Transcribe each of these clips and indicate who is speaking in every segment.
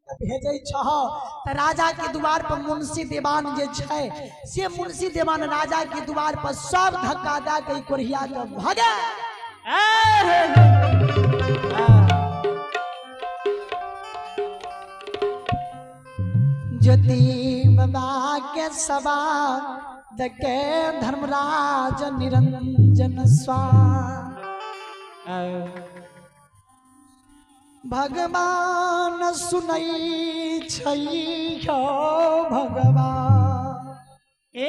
Speaker 1: भेजे छह त राजा के द्वार पर मुंशी देवान जे छै से मुंशी देवान राजा के द्वार पर सब धक्का दा के कोरिया के भागे। ज्योति बाबा के सभा दके धर्मराज निरंजन स्वामी भगवान सुनई छै भगवान
Speaker 2: ए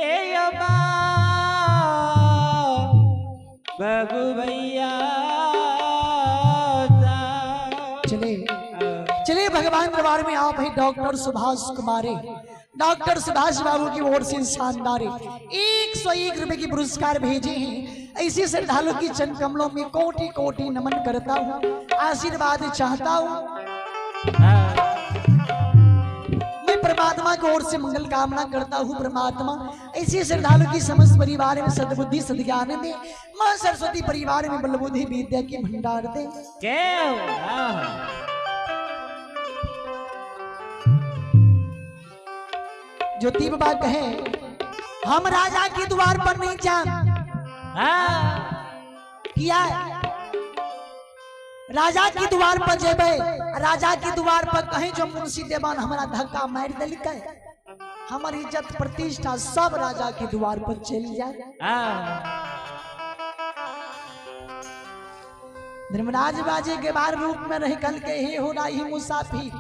Speaker 2: बाबू भैया
Speaker 1: चलिए भगवान दरबार में आप है डॉक्टर सुभाष कुमारी। डॉक्टर सुभाष बाबू की ओर से शानदार 101 रुपए की पुरस्कार भेजे हैं। ऐसे श्रद्धालु की चरण कमलों में कोटि कोटि नमन करता हूँ, आशीर्वाद चाहता हूँ। मैं परमात्मा की ओर से मंगल कामना करता हूँ। परमात्मा ऐसे श्रद्धालु की समस्त परिवार में सद्बुद्धि सद्ज्ञान दे। मां सरस्वती परिवार में बल बुद्धि विद्या की भंडार दे। ज्योति बाबा कहे हम राजा के द्वार पर नहीं जान किया राजा के द्वार पर जेबे, राजा के द्वार पर कहीं जो मुंशी देवान हमारा धक्का मार दिलक, हमारी इज्जत प्रतिष्ठा सब राजा के द्वार पर चली जाए। धर्मराज बाजे के बार रूप में रह कल के हे हो रही मुसाफिर,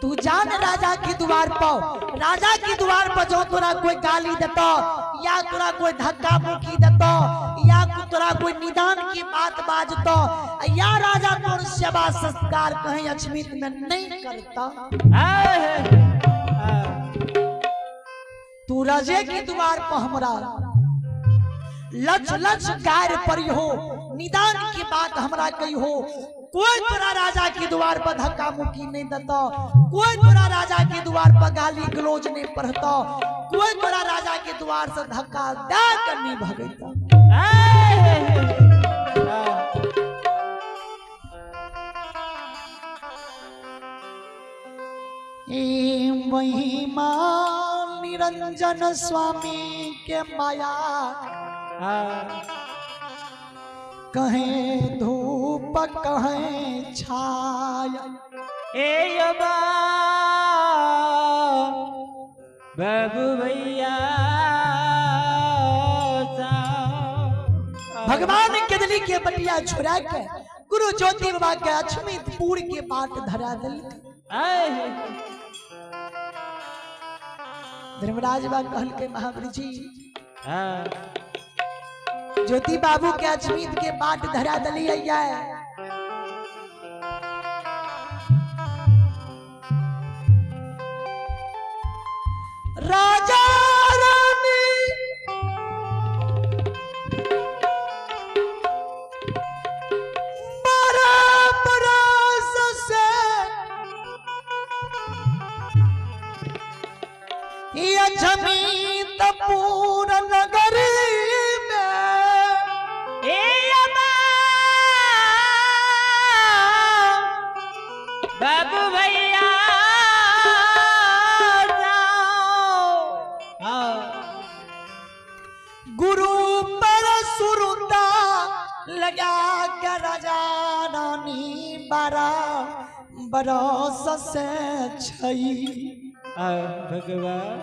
Speaker 1: तू जान राजा के द्वार पर, राजा के द्वार पर जो तोरा कोई गाली देता या तोरा कोई धक्का मुक्की देता या तोरा कोई निदान की बात बाजता या राजा तोर सेवा सत्कार कहीं अचमित में नहीं करता, तू राजे के द्वार पर हमरा लच लच गायर पर हो निदान की बात हमरा कही हो, कोई तोरा राजा के द्वार पर धक्का मुक्की नहीं देता, कोई तोरा राजा के द्वार पर गाली गलौज नहीं पढ़ता, कोई तोरा राजा के द्वार से धक्का दे कर नहीं भगता। महिमा निरंजन स्वामी के माया कहें धूप कहें छाया,
Speaker 2: ए बाबू भैया
Speaker 1: भगवान केदली के बटिया छुड़ा के गुरु ज्योति बाबा के अछमित पूर के बाट धरा दिल। धर्मराज बाबा कहल के महावीर जी ज्योति बाबू के अचमित के बाट धरा दलिया। राजा रानी बारह बरस से ये अचमित पूरा नगर
Speaker 2: बाबू भैया
Speaker 1: गुरु पर सुरुता लगा कर राजा रानी 12 बरस से छई।
Speaker 2: भगवान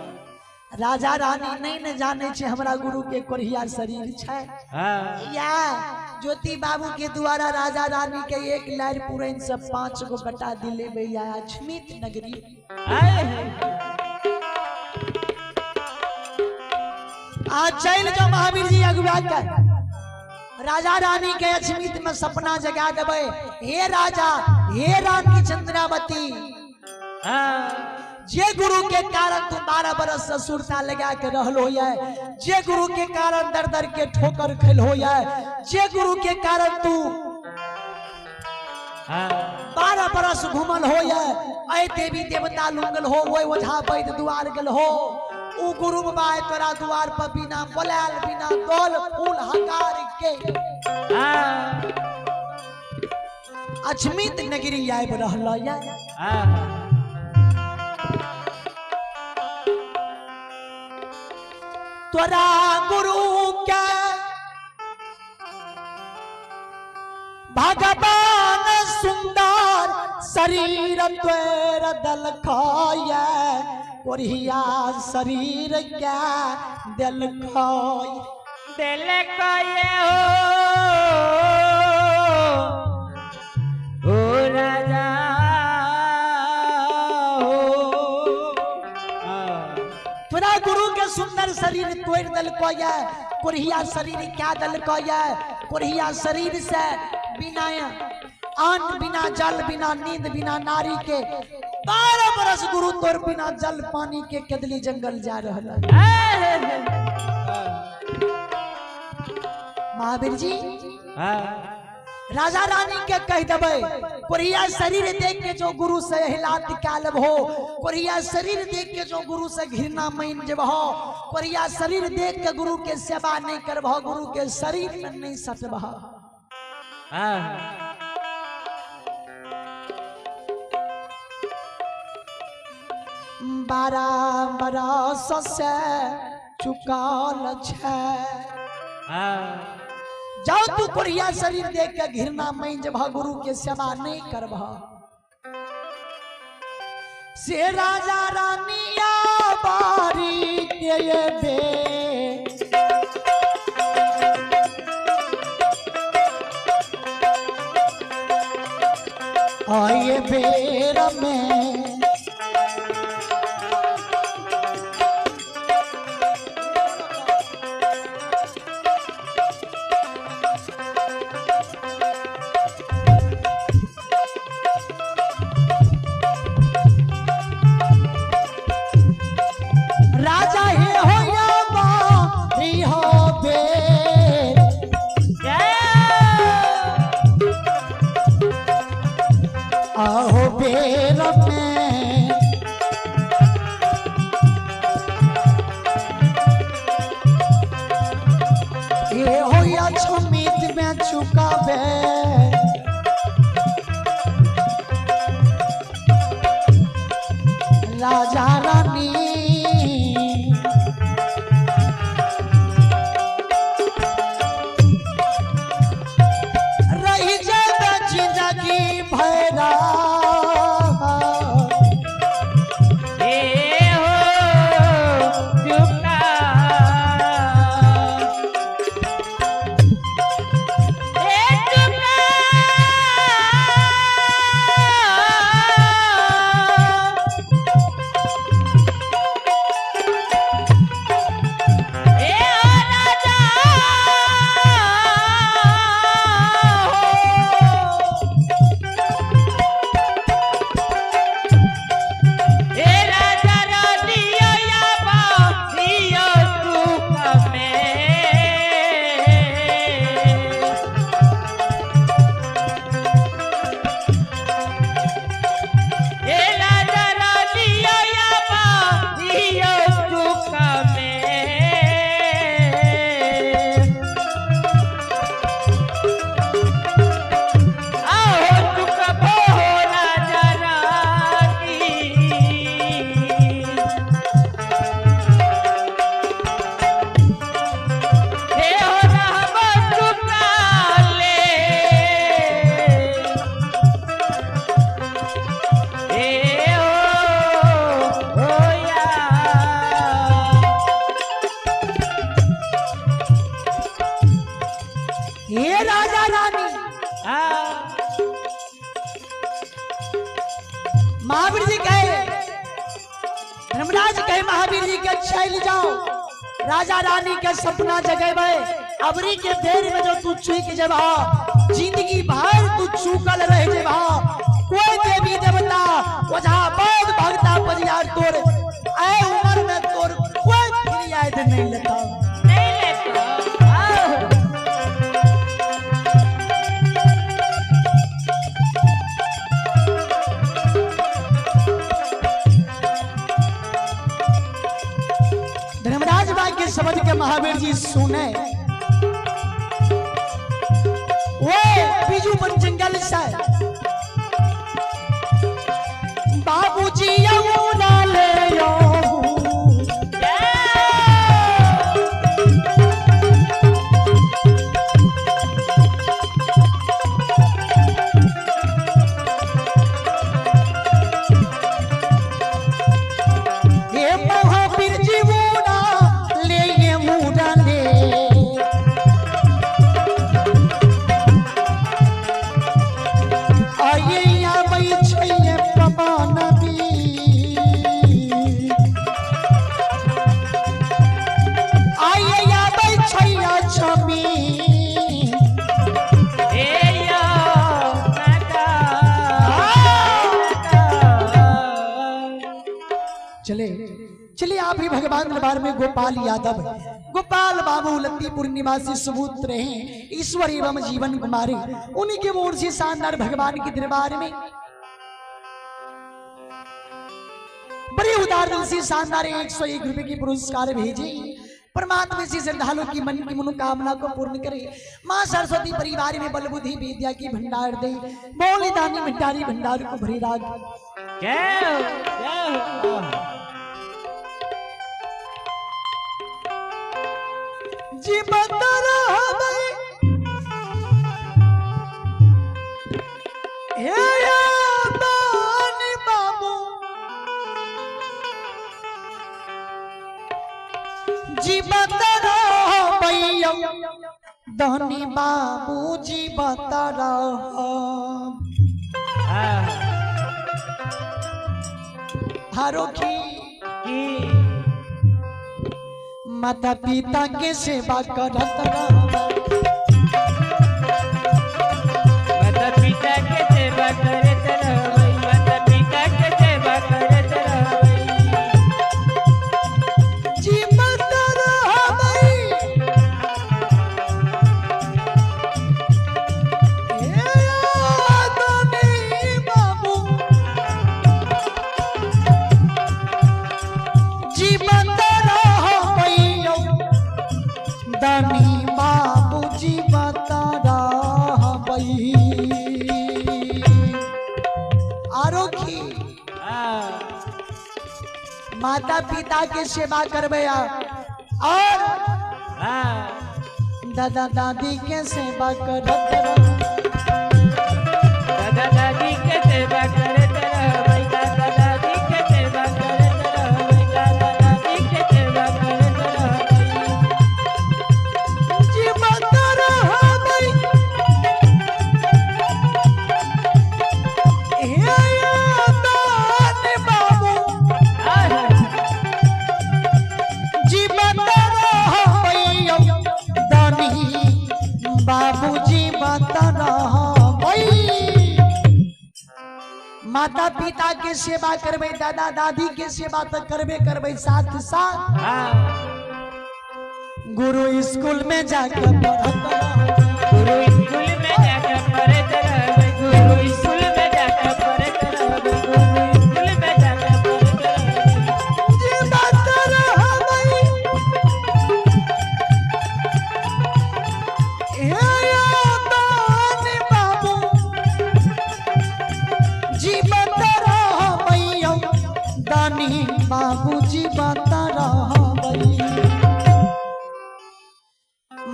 Speaker 1: राजा रानी नहीं न जाने छे हमरा गुरु के कोरिया शरीर छे या ज्योति बाबू के द्वारा राजा रानी के एक लहर पुरैन से 5 गो बटा दिले भैया अछमित नगरी। आज चल जो महावीर जी अगुआ के राजा रानी के अछमित में सपना जगा देवे। हे राजा हे रानी चंद्रावती, जे गुरु के कारण तू 12 बरस ससुरता लगा के रहल हो, जे गुरु के कारण दर दर के ठोकर खेल हो, जे गुरु के कारण तू 12 बरस घूमल हो, ऐ देवी देवता लुंगल हो, वो ओझा वैद्य द्वार गल हो, उ गुरु बाबा तोरा द्वार पर बिना बोलाल बिना दौल फूल हकार के अजमित नगरी आब रहल या तोरा गुरु के भगवान सुंदर शरीर तोर दल खाया कोरिया शरीर क्या दिल खाय
Speaker 2: दिल खाए हो राजा
Speaker 1: तोरा गुरु के सुंदर शरीर तोड़ दल खाया कोरिया शरीर क्या दल खाया कोरिया शरीर से बिना अन्न बिना जल बिना नींद बिना नारी के 12 बरस गुरु तोर बिना जल पानी के केदली जंगल जा रहल महावीर जी राजा रानी के कह देवे कोरिया शरीर देख के जो गुरु से हिलात कालब हो कोरिया शरीर देख के जो गुरु से घृणा मान जब हो कोरिया शरीर देख के गुरु के सेवा नहीं करब गुरु के शरीर में नहीं सटब 12 बरस से चुकाल छे जाओ तू कोरिया शरीर देख के घृणा मान जब गुरु के सेवा नहीं करब से राजा रानिया बारी के बे आए बेर में राजा रानी रही जब जिंदगी भरा महावीर जी कहे धर्मराज कहे महावीर जी के चल जाओ राजा रानी के सपना जगेबे अबरी के देर में जो तू चूक जेबा जिंदगी भर तू चूकल रह जेबा कोई देवी देवता ओझा बौद्ध भगता परिवार तोर ऐ उम्र में तोर कोई फिरियाद नहीं लेता धर्मराज भाई के समझ के महावीर जी सुने वो बीजू बन जंगल से चले चलिए आप ही भगवान दरबार में गोपाल यादव गोपाल बाबू लतीपुर निवासी सबूत रहे ईश्वर एवं जीवन कुमारी उन्हीं के ओर से शानदार भगवान के दरबार में बड़े उदार दिल से शानदार 101 रुपए की पुरस्कार भेजे। परमात्मा से श्रद्धालु की मन की मनोकामना को पूर्ण करे। माँ सरस्वती परिवार में बल बुद्धि विद्या की भंडार दे। बोले दानी भंडारी भंडार को भरी राग। जी बता रहा भाई बाबू जी बता रहा भैया धनी बाबू जी बता रहा हारोखी माता पिता के सेवा करत रहा
Speaker 2: माता पिता के सेवा करत रहबै माता पिता के सेवा करत रहबै
Speaker 1: जी बता रहा भाई बाबू जी बता दानी बाबू जी बता रहा भाई आरोखी माता पिता के सेवा करबे और दादा दादी के सेवा करत
Speaker 2: दादा दादी के सेवा करत रहबै दादा दादी के सेवा करत रहबै दादा दादी के सेवा करत रहबै
Speaker 1: जी बता रहा भाई बाबू जी बता रहा भैया दानी बाबू जी बता रहा भाई माता पिता के सेवा करबे दादा दादी के सेवा तो करबे करबे साथ साथ गुरु स्कूल में जाकर
Speaker 2: गुरु स्कूल में जाकर पढ़त रहबै गुरु स्कूल में जाकर पढ़त रहबै गुरु स्कूल में जाकर पढ़त रहबै
Speaker 1: जी बता रहा भाई बाबू जी बता रहा भैया दानी बाबू जी बता रहा भाई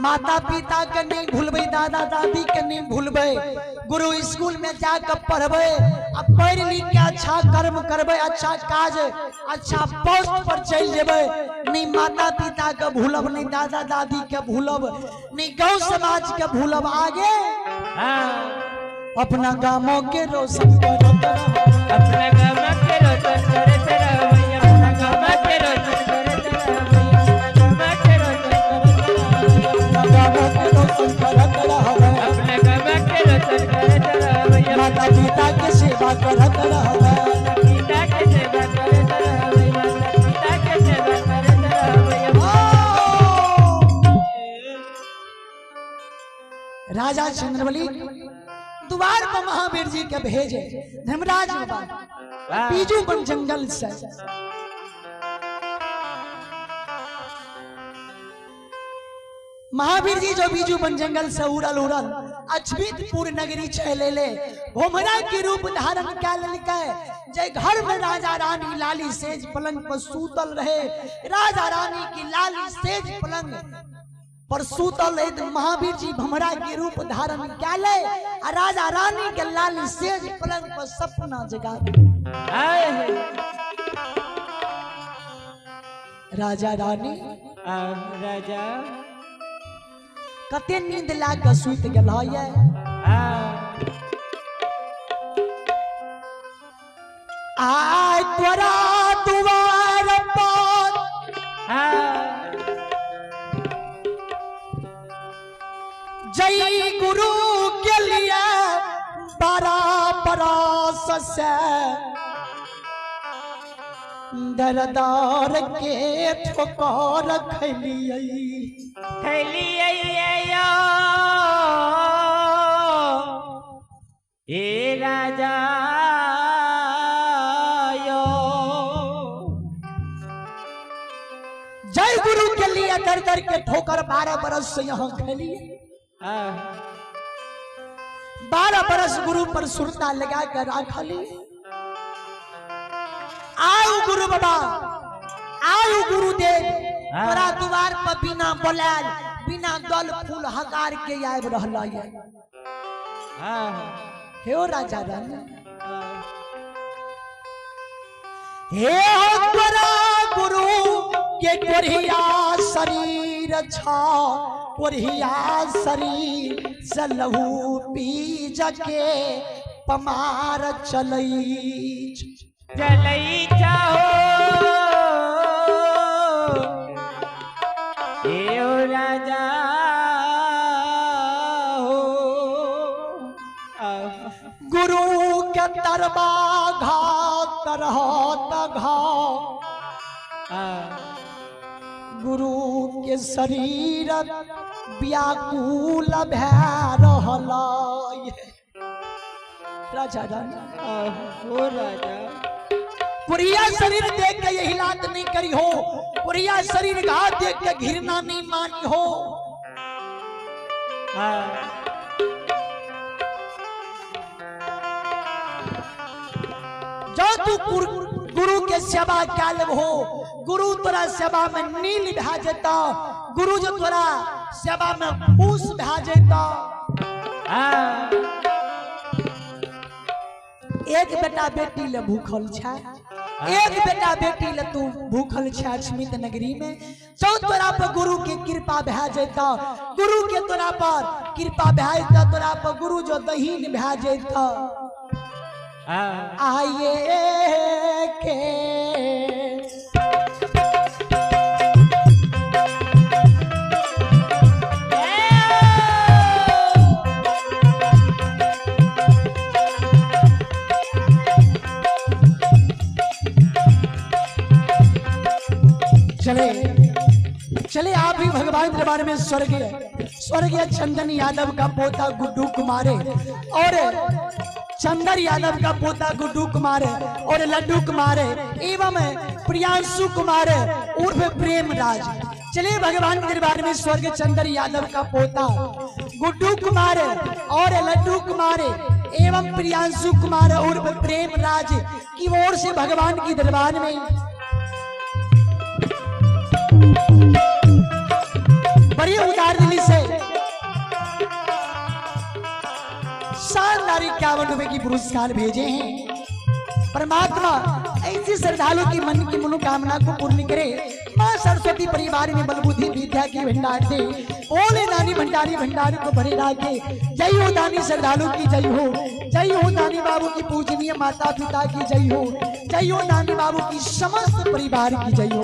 Speaker 1: माता पिता के नहीं भूलबे दादा दादी के नहीं भूलबे गुरु स्कूल में जाकर पढ़बे अब पढ़ लिख के अच्छा कर्म करबे अच्छा काज अच्छा पोस्ट पर चल जेबे नहीं माता पिता के भूलब नहीं दादा दादी के भूलब नहीं गांव समाज के भूलब आगे अपना गांवों के रोशन करत
Speaker 2: अपना गाँव के रोशन करत रहबै अपना गाँव के रोशन करत रहबै अपना गाँव के रोशन करत रहबै
Speaker 1: अपना गांव के रोशन करत
Speaker 2: अपना गाँव के रोशन करत रहबै
Speaker 1: माता पिता के सेवा करत रहबै
Speaker 2: पिता के सेवा करत रहबै माता पिता के सेवा करत रहबै
Speaker 1: राजा चंद्रबली द्वार पर महावीर जी के भेजे धर्मराज बाबा बीजू बन जंगल से महावीर जी जो बीजू बन जंगल से उड़ल उड़ल अछबीतपुर नगरी चले ले भोमरा के रूप धारण कर लेके जय घर में राजा रानी लाली सेज पलंग पर सूतल रहे राजा रानी की लाली सेज पलंग पर सूतल है महावीर जी भमरा के रूप धारण कर ले राजा रानी के लाली सेज पलंग पर सपना जगा राजा रानी
Speaker 2: राजा
Speaker 1: कते नींद लाग सुत गेल है आय तोरा दुआर पर जय गुरु के लिए बड़ा बरस से दरदार के ठोकर खैलियै
Speaker 2: खैलिया ए राजा यो
Speaker 1: जय गुरु के लिए दर दर के ठोकर 12 बरस से यहाँ खेलिए 12 बरस गुरु पर सुरता लगा कर रखली। आओ गुरु बाबा, आओ गुरुदेव, तोरा द्वार पर बिना बोलाल बिना दल फूल हकार के आब रहला है। हे राजा रानी, हे तोरा गुरु के कोरिया शरीर छा, कोरिया शरीर चलहु पीज के पमार चलई
Speaker 2: चलई चाहो ए राजा हो
Speaker 1: गुरु के तरबा घाव करहत घाव, गुरु के शरीर व्याकुल भै रहल। राजा
Speaker 2: हो राजा
Speaker 1: पुरिया शरीर देख के यही लात नहीं करी हो, पुरिया शरीर घाव देख के घृणा नहीं मानी हो। जो तू गुरु के सेवा कैल हो, गुरु तोरा सेवा में नील भा जेता, गुरु जो तोरा सेवा में फूस भा जेता। एक बेटा बेटी ले भूखल छा, एक बेटा बेटी ले तू भूखल छा स्मित नगरी में। जो तोरा पर गुरु की कृपा भा जेता, गुरु के तोरा पर कृपा भा जेता, तोरा पर गुरु जो दहीन भा जेता। आइए के चले चले आप भी भगवान दरबार में स्वर्गीय चंदन यादव का पोता गुड्डू कुमार और चंदर यादव का पोता गुड्डू कुमार और लड्डू कुमार एवं प्रियांशु कुमार उर्फ प्रेम राज। चले भगवान के दरबार में स्वर्गीय चंदर यादव का पोता गुड्डू कुमार और लड्डू कुमार एवं प्रियांशु कुमार उर्फ प्रेम राज की ओर से भगवान की दरबार में बड़ी उदार दिली से शानदार 51 रुपए की पुरस्कार भेजे हैं। परमात्मा ऐसी श्रद्धालु की मन की मनोकामना को पूर्ण करे। मां सरस्वती परिवार में बलबुद्धि विद्या की भंडार दे, बोले नानी भंडारी भंडार को भरे राखे। जय हो दानी श्रद्धालु की जय हो, जय हो दानी बाबू की पूजनीय माता पिता की जय हो, जय हो दानी बाबू की समस्त परिवार की जय हो।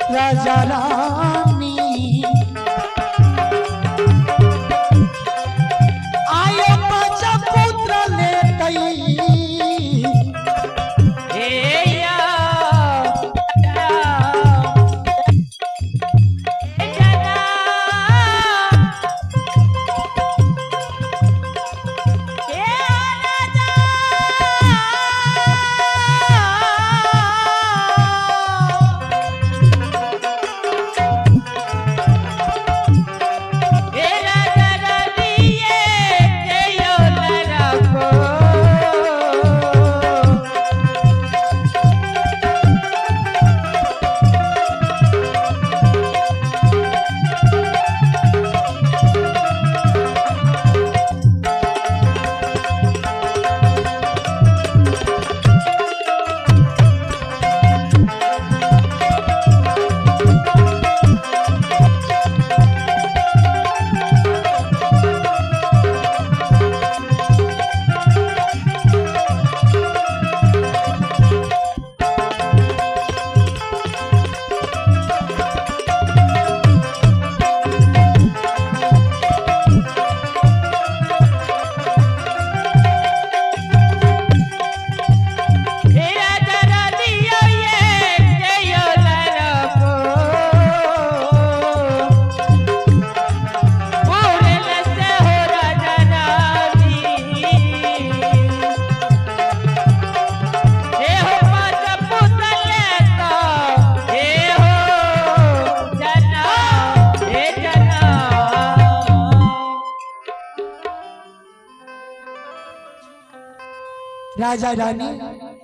Speaker 1: राजा रानी आयो बच्चा पुत्र ले गई राजा रानी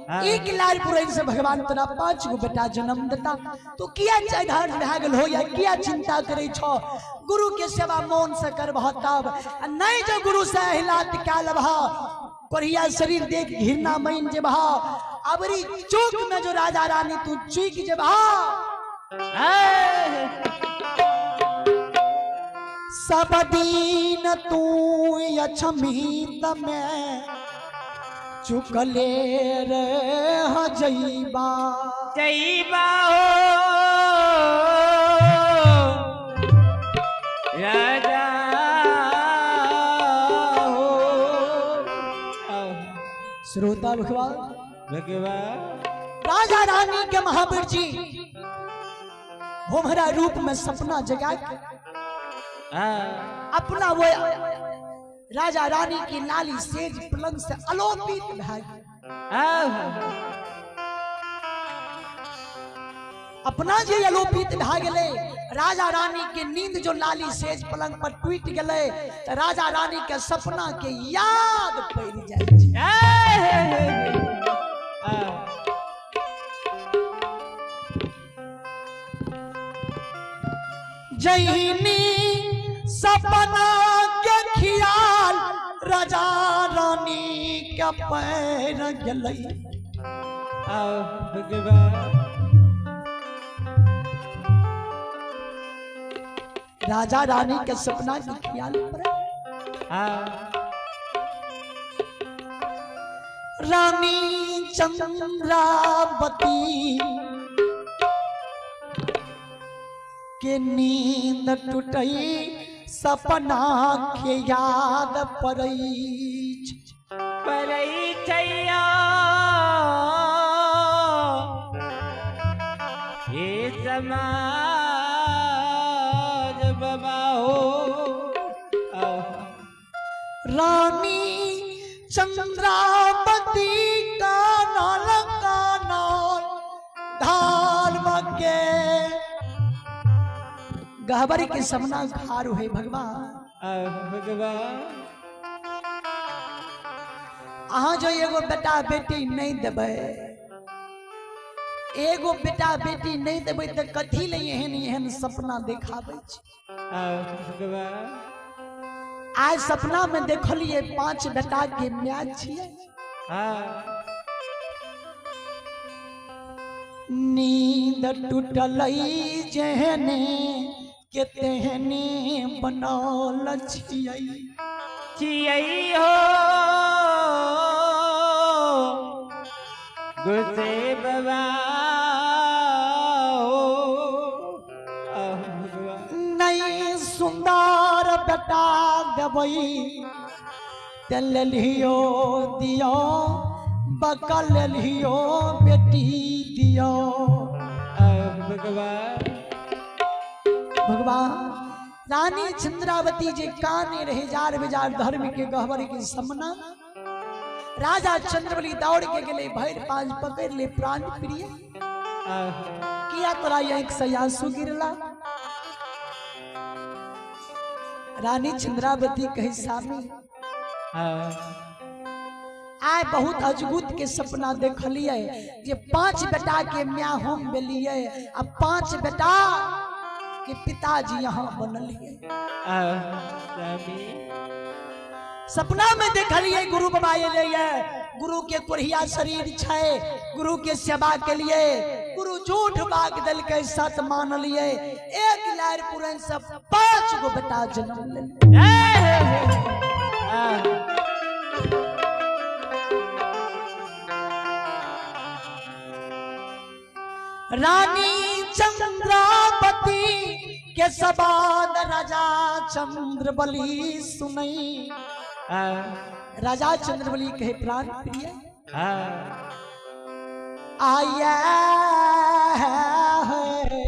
Speaker 2: हाँ।
Speaker 1: एक लाल पुरैन से भगवान तोरा 5 गो बेटा जन्म देता तो किया चढ़ार भागल हो या किया चिंता करे छो गुरु के सेवा मौन से करबह तब नहीं जो गुरु से हिलात क्या लबहा कोरिया शरीर देख घिरना मैन जेबहा अबरी चूक में जो राजा रानी तू चूक जेबहा सब दिन तू अछमीत में चुकले रे जईबा
Speaker 2: जईबा राजा हो
Speaker 1: श्रोता भगवान
Speaker 2: भगवान
Speaker 1: राजा रानी के महावीर जी भोमरा रूप में सपना जगा के अपना वो राजा रानी की लाली सेज पलंग से अलोपित भाग अपना जे अलोपित भाग गए राजा रानी के नींद जो लाली सेज पलंग पर टूट गए तो राजा रानी के सपना के याद पड़ जाए जहीनी सपना के खियाल राजा रानी के पैर गलई राजा रानी के सपना के खियाल पर रानी चंद्रावती के नींद टूटई सपना के याद पड़ई
Speaker 2: छैया ये समाज बाबा हो
Speaker 1: रानी चंद्रावती का नाल धार के गहबरी के सपना खार है भगवान
Speaker 2: भगवान
Speaker 1: अहाँ जो एगो बेटा बेटी नहीं देबे एगो बेटा बेटी नहीं देबे तो कथी ले एहन एहन सपना देखाबे छी
Speaker 2: भगवान
Speaker 1: आज सपना में देखलिए 5 बेटा के म्याद छिए नींद टूटलई जेहने के तेहने बनल छियै
Speaker 2: हो गुस्से बाबा हो
Speaker 1: नहीं सुंदर बेटा देबई तेल लियो दियो बकल लियो बेटी दियो
Speaker 2: भगवान
Speaker 1: भगवान रानी चंद्रावती जी काने रहे जार बेजार धर्म के गहवर के समना राजा चंद्रबली दौड़ के गले भैर पांच पकड़ ले प्राण प्रिय किया तोरा एक से आंसू गिरला रानी चंद्रावती कहे स्वामी आय बहुत अजगुत के सपना देखलिए जे 5 बेटा के म्या हम बेलिए अब 5 बेटा के पिताजी यहाँ बनलिए सपना में देखलिए गुरु बाबा एलिए गुरु के कोरिया शरीर छे गुरु के सेवा के लिए गुरु झूठ बाग दल के सत मान लिए एक लार पुरन से 5 गो बेटा जन्म ले रानी चंद्रावती के सबाद राजा चंद्रबली सुनई राजा चंद्रबली कहे प्राण प्रिय आया है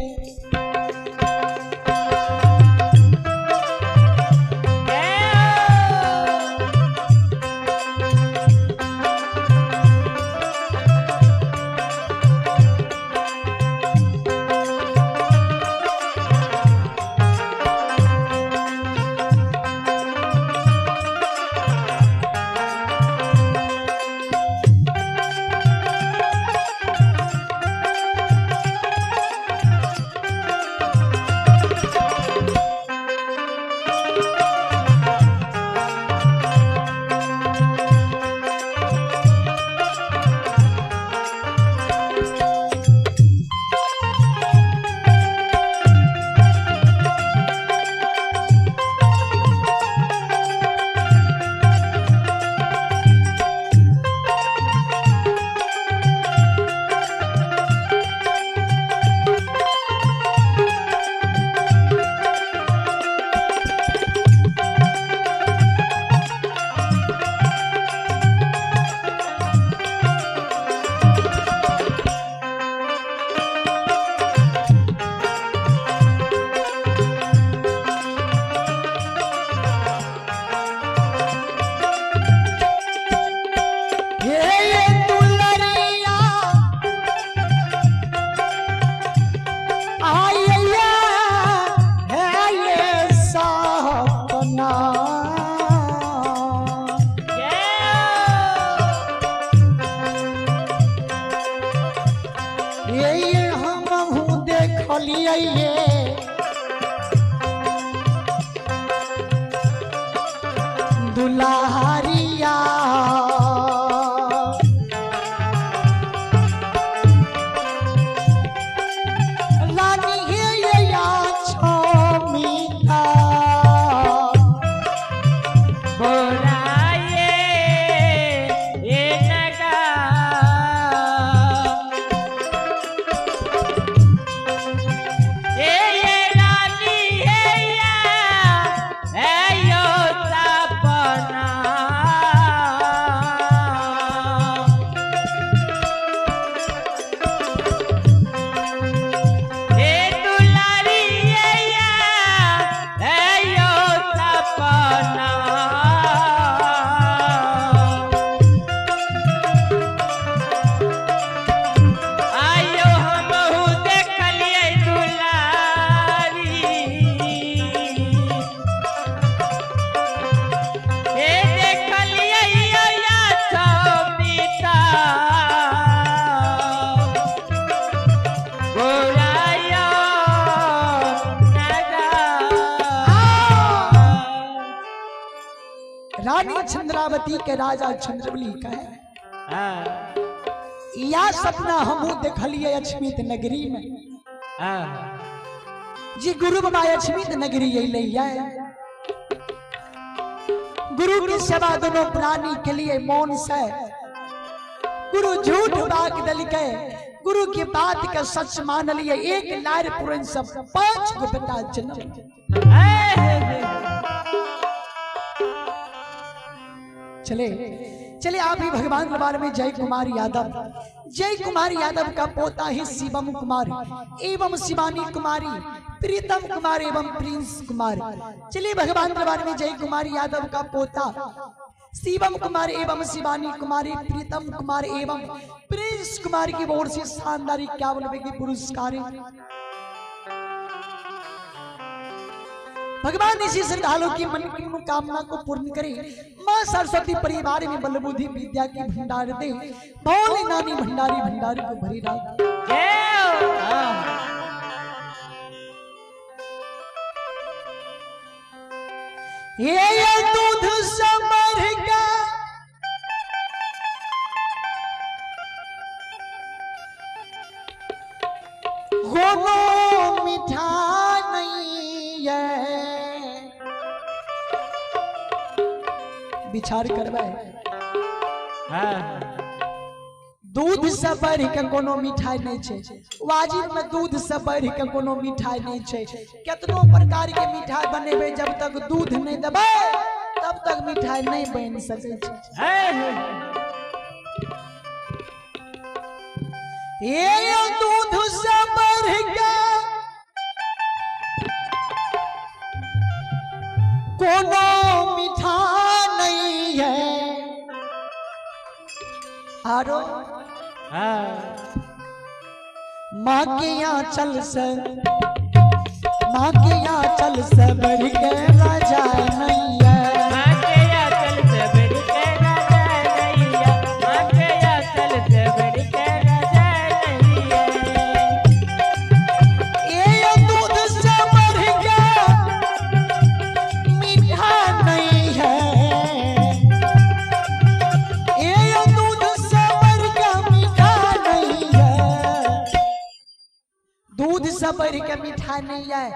Speaker 1: दुलारिया रानी हे या छोमीता
Speaker 2: बोलाए ये नगा ये रानी है या है यो सपना ये दुलारी है या है यो सपना आयो हमहु देखलिए दुलारी ए देखलिए या छोमीता बोलायो नगा
Speaker 1: रानी चंद्रावती के राजा चंद्रवली कहे या सपना हमू देखलिए अछमित नगरी में जी गुरु बाबा अछमित नगरी अइलैया गुरु की सेवा दोनों प्राणी के लिए मौन से गुरु झूठ बात दल के गुरु की बात का सच मान लिए एक लार पुरन सब 5 गो बेटा जन्म चले चले आप ही भगवान दरबार में जय कुमार यादव का पोता है शिवम कुमार एवं शिवानी कुमारी प्रीतम कुमार एवं प्रिंस कुमार। चलिए भगवान दरबार में जय कुमार यादव का पोता शिवम कुमार एवं शिवानी कुमारी प्रीतम कुमार एवं प्रिंस कुमार की ओर से शानदार 51 रुपए की पुरस्कार भगवान इसी श्रद्धालु की मन की मनोकामना को पूर्ण करे। माँ सरस्वती परिवार में बल बुद्धि विद्या की भंडार दे भोले नानी भंडारी भंडारी को भरी रात ये दूध समर का गोलो मीठा नहीं है विचार करवाए दूध से बढ़ के कोनो मिठाई नहीं छे वाजिब में दूध से बढ़ के कोनो मिठाई नहीं छे कितनो प्रकार के मिठाई बनेबे जब तक दूध नहीं देबे तब तक मिठाई नहीं बन सके ये दूध से बढ़ के कोनो मीठा नहीं है आरो माँ के यहाँ चल से बढ़ के राजा नहीं है
Speaker 2: माँ के यहाँ चल से बढ़ के राजा नहीं है माँ के यहाँ चल से बढ़ के राजा नहीं है
Speaker 1: ये दूध से बढ़ के मीठा नहीं है ये दूध से बढ़ के मीठा नहीं है दूध से बढ़ के मीठा नहीं है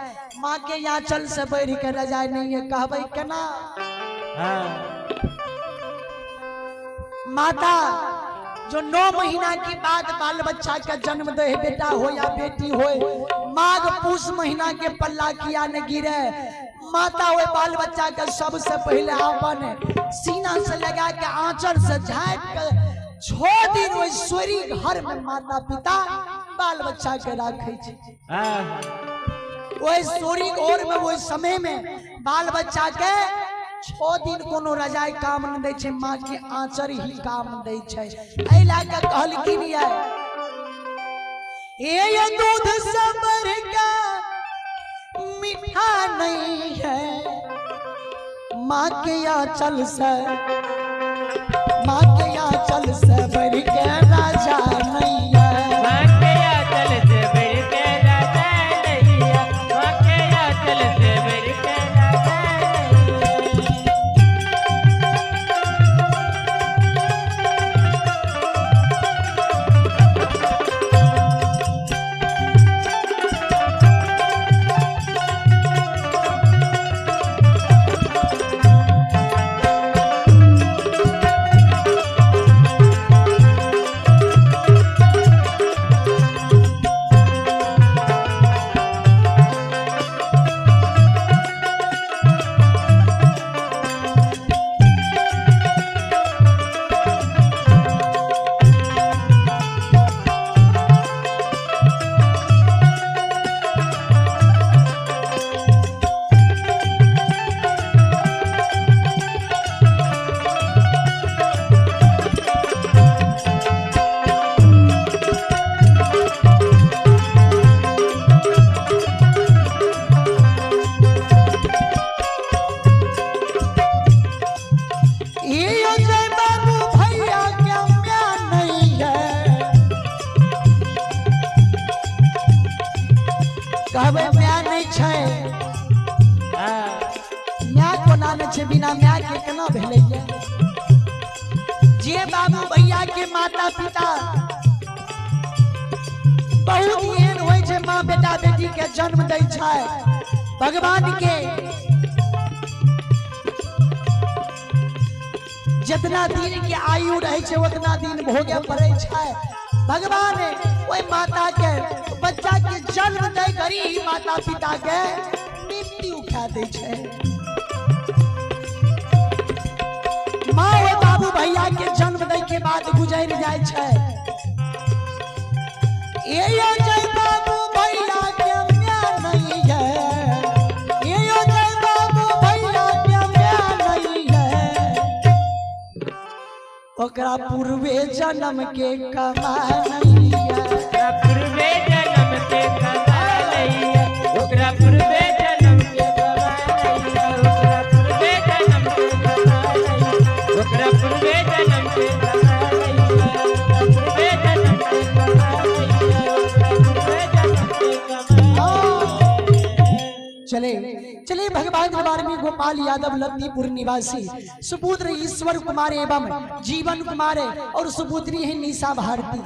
Speaker 1: माँ के यहाँ चल से बढ़ के रजाई नहीं है कहबै केना माता जो 9 महीना के बाद बाल बच्चा का जन्म दे बेटा हो या बेटी हो माघ पूस महीना के पल्ला किया न गिरे माता हो बाल बच्चा का सबसे पहले अपन सीना से लगा के आंचल से झाँप कर 6 दिन वो सोरी घर में माता पिता बाल बच्चा के राखे वही सोरी ओर में वो समय में बाल बच्चा के 6 दिन कोनो रजाई काम न दे छे माँ के आंचर ही काम दे छे एहि लाके कहलखिन ये दूध से बढ़ के मीठा नहीं है माँ के आंचल से बढ़ के राजा नहीं है
Speaker 2: माँ के आंचल से बढ़ के राजा नहीं है माँ के आंचल से बढ़ के राजा नहीं है
Speaker 1: पता न छे बिना माय के केना भेलैया। जे बाबू भैया के माता पिता बहुत एहन होइ छे माँ बेटा बेटी के जन्म दै छै भगवान के जितना दिन के आयु रहे छे उतना दिन भोगे पड़े छै। भगवान ओई माता के बच्चा के जन्म दै घड़ी माता पिता के मृत्यु खा दे छे। माँ और बाबू भैया के जन्म दै के बाद गुजर जाए छे। ये जय बाबू भैया के म्या नहीं है, ये जय बाबू भैया के म्या नहीं है। ओकरा पूर्वे जन्म के कमाई नहीं है,
Speaker 2: ओकरा पूर्वे जन्म के कमाई नहीं है, ओकरा पूर्वे जन्म के कमाई नहीं है, ओकरा पूर्वे जन्म के कमाई नहीं है, ओकरा पूर्वे जन्म के कमाई नहीं है, ओकरा पूर्वे जन्म के कमाई नहीं है, ओकरा पूर्वे जन्म के कमाई।
Speaker 1: चले चले भगवान दरबार में गोपाल यादव लतीपुर निवासी सुपुत्र ईश्वर कुमार एवं जीवन कुमार और सुपुत्री है निशा भारती।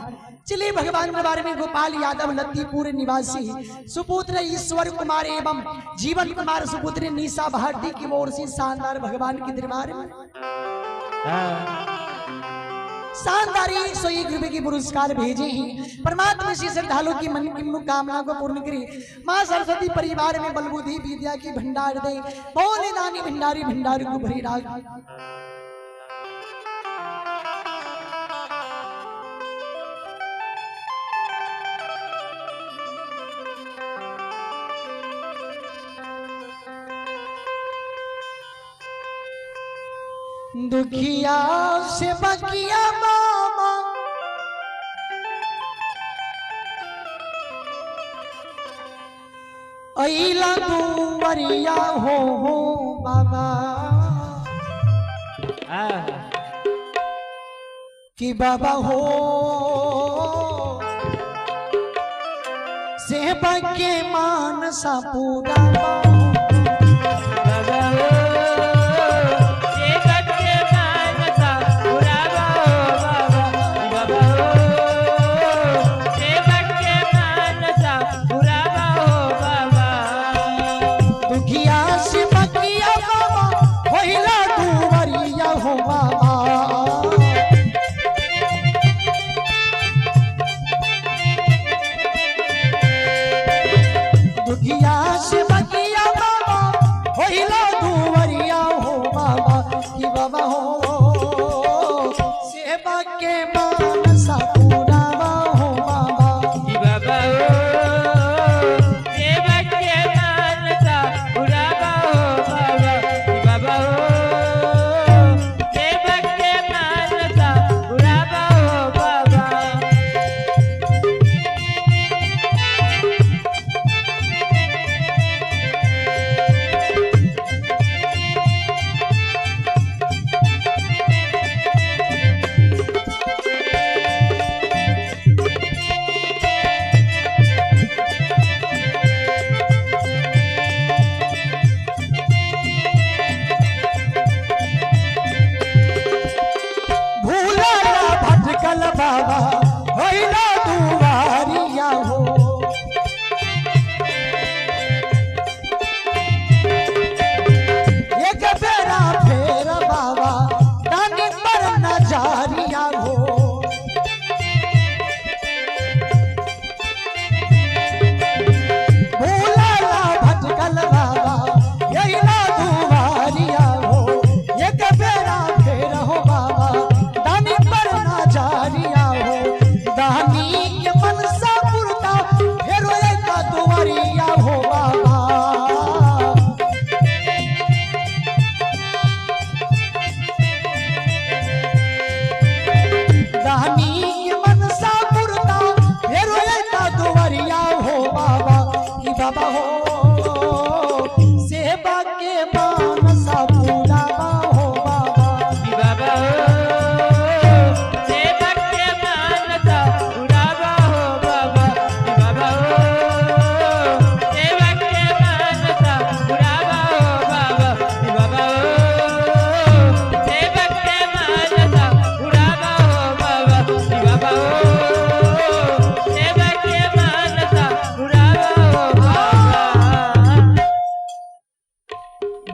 Speaker 1: चले भगवान दरबार में गोपाल यादव लतीपुर निवासी सुपुत्र ईश्वर कुमार एवं जीवन कुमार सुपुत्री निशा भारती की ओर से शानदार भगवान के दरबार में शानदार 101 रुपए की पुरस्कार भेजे हैं। परमात्मा से श्रद्धालु की मन की मनोकामना को पूर्ण करे। माँ सरस्वती परिवार में बलबुद्धि विद्या की भंडार दे, बोले दानी भंडारी भंडार को भरी राख। दुखिया से बकिया मामा अइला दुवरिया हो बाबा कि बाबा हो से बके मानसा पूरा
Speaker 2: बाबा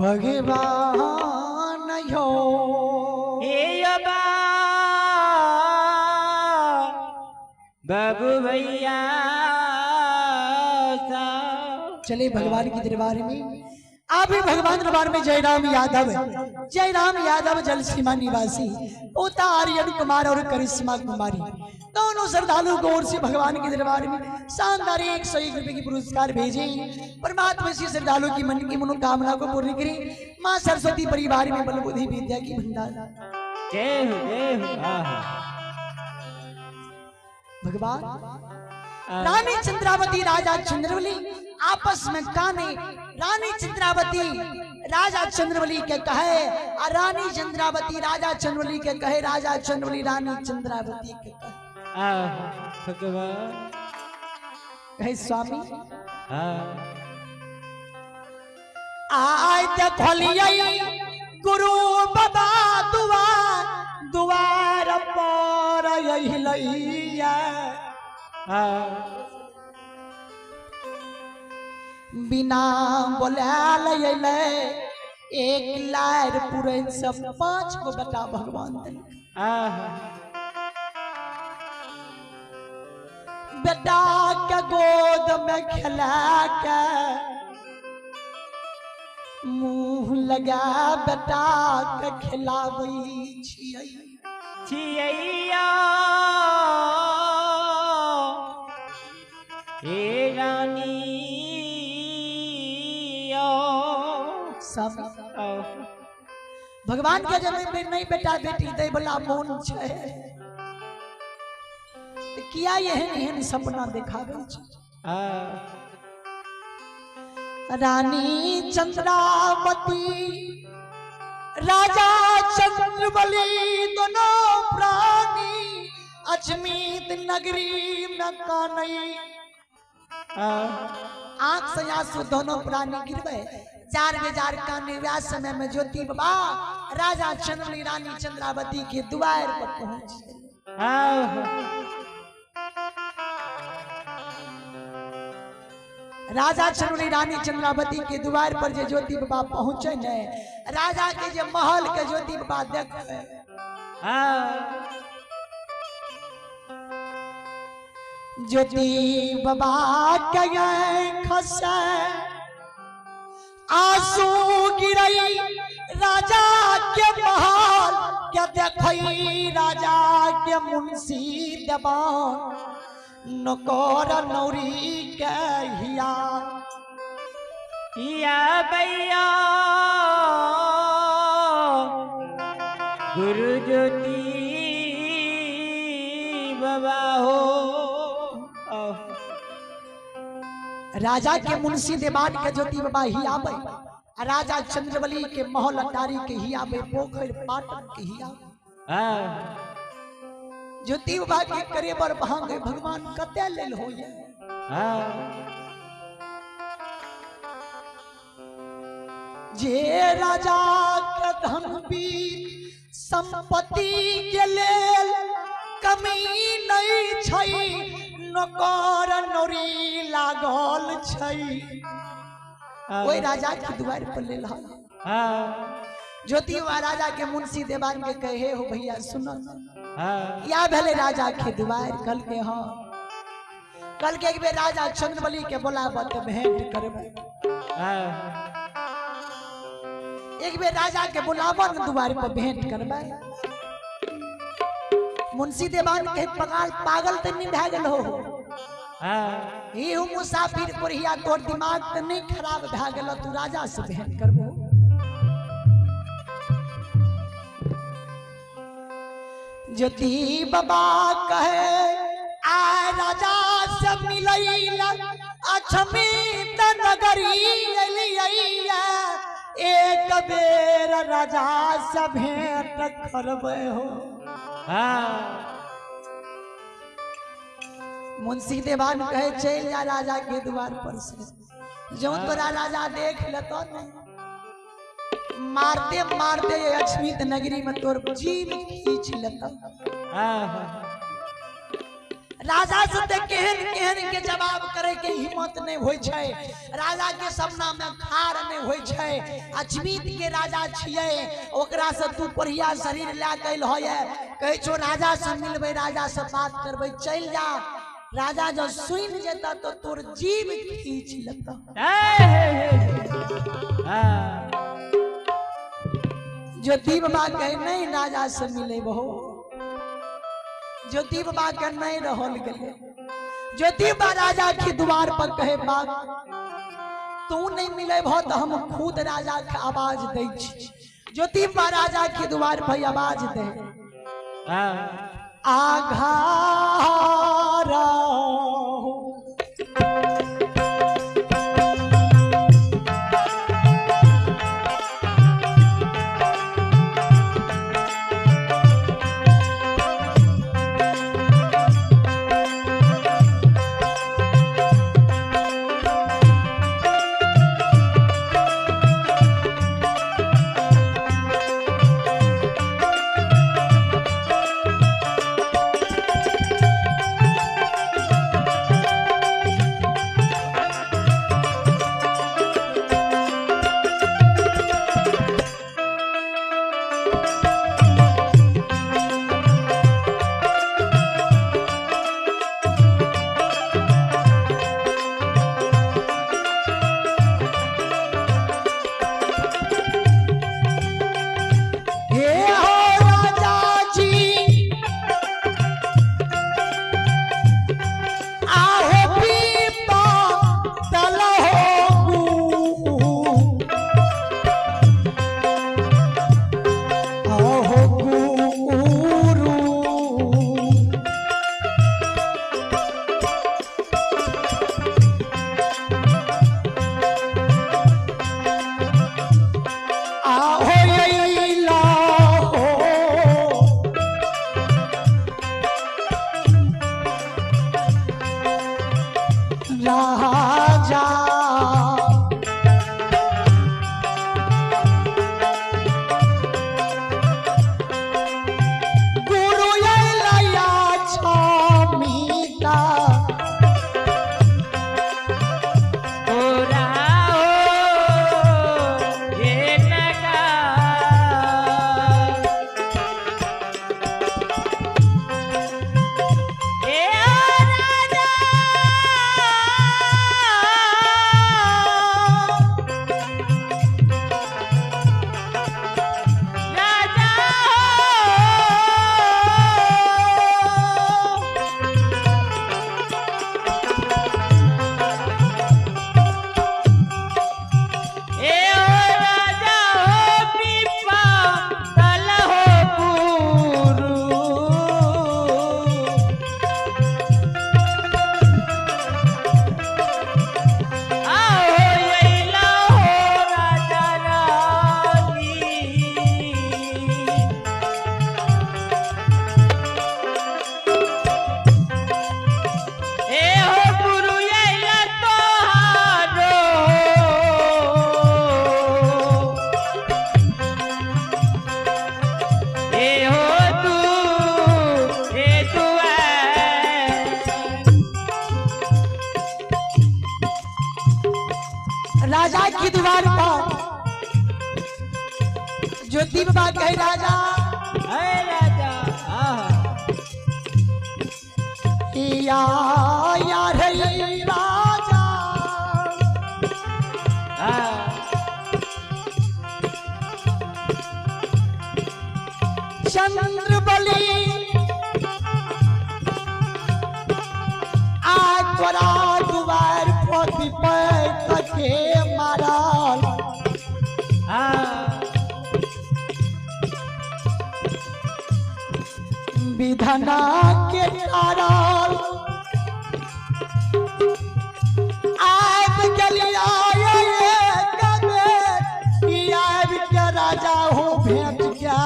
Speaker 1: भगवान हो
Speaker 2: हे अबा बाबू भैया साहब।
Speaker 1: चले भगवान के दरबार में। आप भी भगवान दरबार में जयराम यादव जल सीमा निवासी पोता आर्यन कुमार और करिश्मा कुमारी दोनों श्रद्धालु को ओर से भगवान के दरबार में शानदार 101 रुपए की पुरस्कार भेजे। परमात्मा से श्रद्धालु की मन की मनोकामना को पूर्ण करें। माँ सरस्वती परिवार में बल बुद्धि विद्या की भंडार।
Speaker 2: जय हो जय हो।
Speaker 1: भगवान रानी चंद्रावती राजा चंद्रवली आपस में काने। रानी चंद्रावती राजा चंद्रवली के कहे और रानी चंद्रावती राजा चंद्रवली के कहे। राजा चंद्रवली रानी चंद्रावती के कहे।
Speaker 2: भगवान
Speaker 1: कहे स्वामी
Speaker 2: हाँ
Speaker 1: आय देखलिए गुरु बाबा दुआर पर यही लइया बिना बोलाल अइले एक लार पूरे सब 5 गो बेटा भगवान दिल। बेटा के गोद में खिला के मुंह लगा बेटा के खिलाबै
Speaker 2: छियैया हे रानी
Speaker 1: सब भगवान के जन्म में नहीं बेटा बेटी दे वाला मोन छे। किया एहन सपना देखाबै छै। रानी चंद्रावती राजा चंद्रवली दोनों प्राणी अजमीत नगरी में कानई। आंख से आंसू दोनों प्राणी गिरबे जार बेजार काने। व्यास समय में ज्योति बाबा राजा चंद्रवली रानी चंद्रावती के द्वार पर पहुंच। राजा चंद्रवली रानी चंद्रावती के द्वार पर जे ज्योति बाबा पहुंचे ने राजा के जे महल के ज्योति बाबा देखे। ज्योति बाबा के खसे आंसू गिरई राजा के महल के देखई। राजा के मुंशी देवान नौकर नौरी के हिया
Speaker 2: भैया गुरु ज्योति बाबा हो।
Speaker 1: राजा के मुंशी देवान के ज्योति बाबा ही आबे। राजा चंद्रवली के महल अटारी के ही आबे। पोखर पाटन के ही आबे। ज्योति बाबा के करे बर भांगे भगवान कते लेल होइए। जे राजा के धन वीर संपत्ति के लेल कमी नहीं छै। नौकर नौरी लागल छै। ओई राजा के द्वार पर लेल ज्योति बाबा राजा के मुंशी देवान के कहे हो भैया सुनो या भले राजा के द्वार कल के। हाँ कल के एक बेर राजा चंद्रवली के बोलाबा तो भेंट करबे। एक बेर राजा के बुलावा न द्वार पर भेंट करबे। मुंशी देवान के पागल तो नहीं भए गेल हो। ही मुसाफिर पुरहिया तोर दिमाग तो नहीं खराब भए गेल तू राजा से भेंट करबो। ज्योति बाबा कहे आ राजा से मिलैला अछमीत नगरी एलिया। एक बेर राजा से भेंट करबे हो। मुंशी देवान कहे चल जा राजा के द्वार पर से। जो तोरा राजा देख लेतो मारते मारते अछमीत नगरी में तोर जीव खींच लेता। राजा से ते केहन केहन के जवाब करे के हिम्मत नहीं होय छै। राजा के सपना में खार नहीं होय छै। अजमीत के राजा छियै, ओकरा से तू बढ़िया शरीर ला गइल होय, कहै छो राजा से मिलबै, राजा से बात करबै, चल जा। राजा जो सुन जेता तो तोर जीव खींच लेता। ज्योति बाबा कहे नहीं राजा से मिले बहु। ज्योति बाबा का नहीं रहल गए। ज्योति बाबा राजा के द्वार पर कहे बात तू नहीं मिले भो तो हम खुद राजा के आवाज दे। ज्योति बाबा राजा के द्वार पर आवाज दे, आघारा राजा की दीवार पर ज्योति बाबा कहे राजा
Speaker 2: है राजा
Speaker 1: या रे राजा चंद्र बलि आज तोरा दुआर पोती पे के मारल विधना के कारण आज गलिया के राजा हो भेंट गया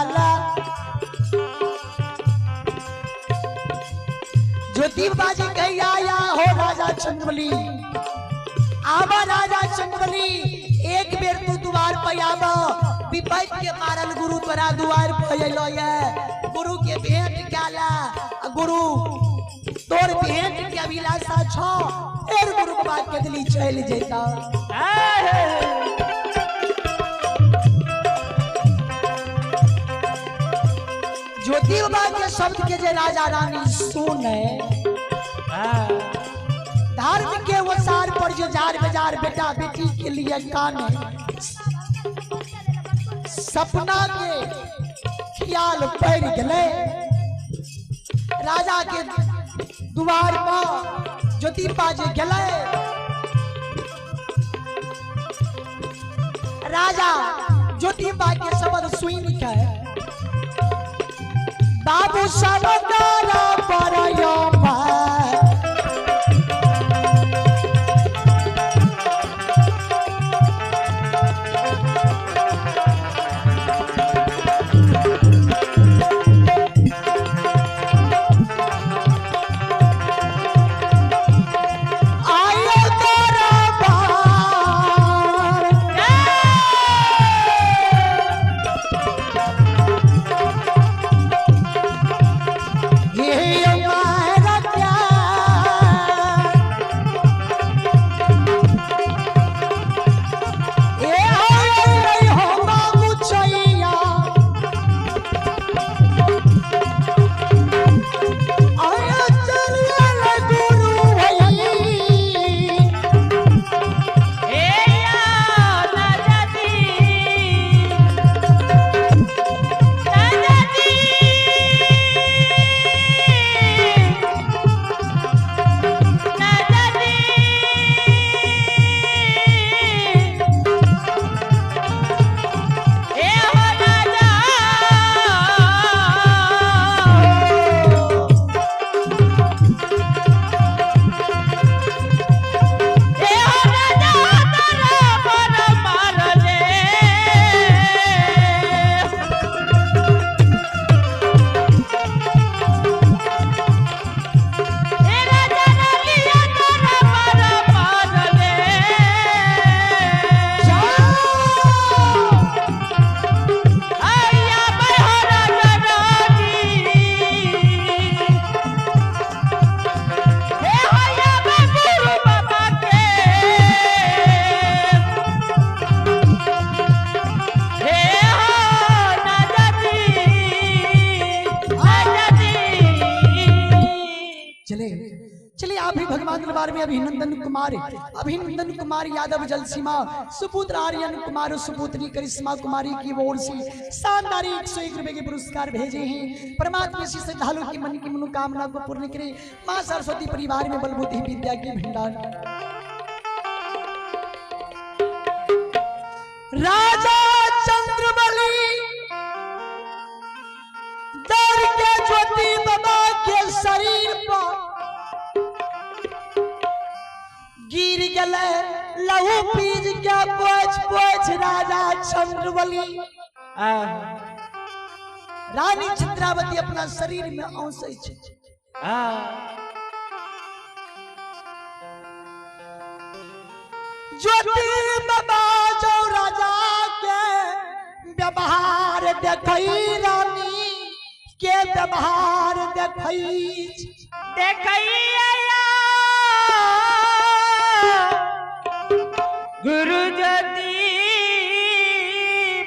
Speaker 1: ज्योति बाजी कही आया हो राजा चंद्रबली आवा राजा चंद्रबली एक बेर तू द्वार पे आवा विपद के मारल गुरु तोरा द्वार पे अइलो ये गुरु के भेंट काला गुरु तोर भेंट के अभिलाषा छ फिर गुरुबा के दिली चल जेता ज्योति बाबा के शब्द के जे राजा रानी सुने धर्म के वसार पर जो जार बाजार बेटा बेटी के लिए काने सपना के ख्याल पड़ गए राजा के द्वार पर ज्योति बाजे गले राजा ज्योति बा के शब्द सुन के बाबू समगारा पर यो चलिए आप भी भगवान दरबार में अभिनंदन कुमार यादव जलसीमा सुपुत्र आर्यन कुमार सुपुत्री करिश्मा कुमारी की ओर से शानदार 101 रुपए के पुरस्कार भेजे हैं। परमात्मा से श्रद्धालु की मन की मनोकामना को पूर्ण करे। मां सरस्वती परिवार में बल बुद्धि विद्या के भंडार। राजा चंद्रबली दर के ज्योति बाबा के शरीर पर गिर गले लहू पीज के पोछ पोछ राजा चंद्रबली रानी चित्रावती अपना शरीर में औंसे छे। ज्योति बाबा जो राजा के व्यवहार देखई रानी के व्यवहार देखई
Speaker 2: गुरु ज्योति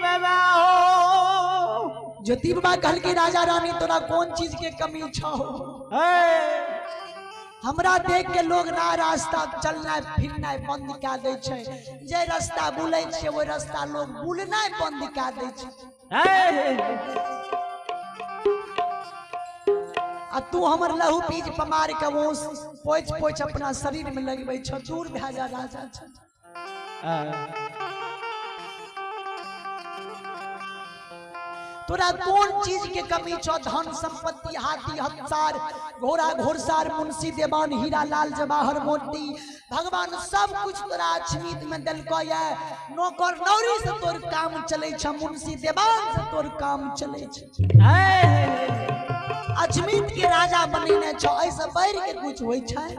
Speaker 2: बाबा हो।
Speaker 1: ज्योति बाबा कहल के राजा रानी तोरा कौन चीज के कमी छो? हमरा देख के लोग ना रास्ता चलना फिरना बंद कर दे छे। जे रास्ता बुले छे वो रास्ता लोग बुलना बंद कर दे छे। आ तू हमर लहू पीज पमार के वो पोछ पोछ अपना शरीर में लगबै छ। दूर भे जा राजा छ। तोरा कौन चीज के कमी छो? धन संपत्ति हाथी हथसार घोड़ा घोड़सार मुंशी देवान हीरा लाल जवाहर मोती भगवान सब कुछ तोरा अछमीत में दलको है। नौकर नौरी से तोर काम चले छ। मुंशी देवान से तोर काम चले छ। अछमीत के राजा बने छो। ऐसा बैर के कुछ होय छै?